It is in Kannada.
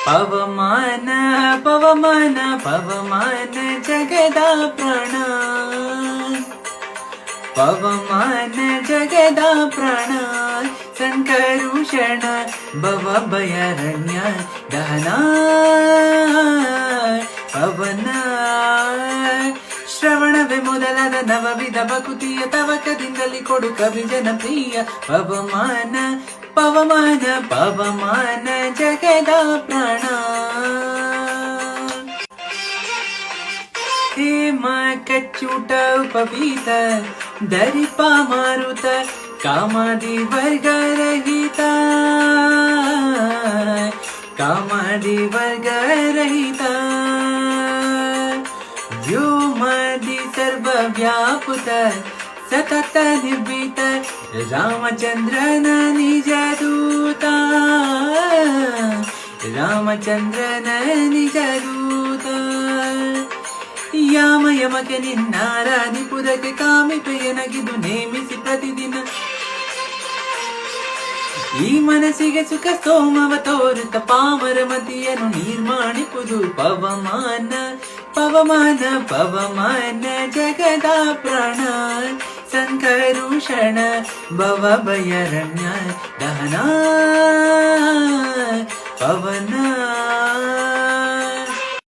ಪವಮಾನ ಪವಮಾನ ಪವಮಾನ ಜಗದ ಪ್ರಾಣ, ಪವಮಾನ ಜಗದ ಪ್ರಾಣ, ಸಂಕರುಷಣ ಭವ ಭಯಾರಣ್ಯ ದಹನ ಪವನ. ಶ್ರವಣವೇ ಮೊದಲಾದ ನವವಿಧ ಭಕುತಿಯ ತವಕದಿಂದಲೇ ಕೊಡು ಕವಿ ಜನಪ್ರಿಯ. ಪವಮಾನ ಪವಮಾನ ಪವಮಾನ ಜಗದ ಪ್ರಾಣ. ಹೇಮ ಕಚ್ಚೂಟ ಉಪವೀತ ದರಿಪ ಮಾರುತ ಕಾಮಾದಿ ವರ್ಗರಹಿತ, ಕಾಮಾದಿ ವರ್ಗರಹಿತ, ವ್ಯೋಮಾದಿ ಸರ್ವವ್ಯಾಪುತ ಸತತ ನಿರ್ಭೀತ, ರಾಮಚಂದ್ರನ ನಿಜ ದೂತ, ರಾಮಚಂದ್ರನ ನಿಜ ದೂತ. ಯಾಮ ಯಮಕ್ಕೆ ನಿನ್ನಾರಾಧಿಪುದಕ್ಕೆ ಕಾಮಿಪೆಯನಗಿದು ನೇಮಿಸಿ ಪ್ರತಿದಿನ ಈ ಮನಸ್ಸಿಗೆ ಸುಖ ಸೋಮವ ತೋರುತ್ತ ಪಾಮರ ಮತಿಯನ್ನು ನಿರ್ಮಾಣಿಪುದು. ಪವಮಾನ ಪವಮಾನ ಪವಮಾನ ಜಗದ ಪ್ರಾಣ, ಸಂಕರುಷಣ ಭವ ಭಯಾರಣ್ಯ ದಹನ ಪವನ.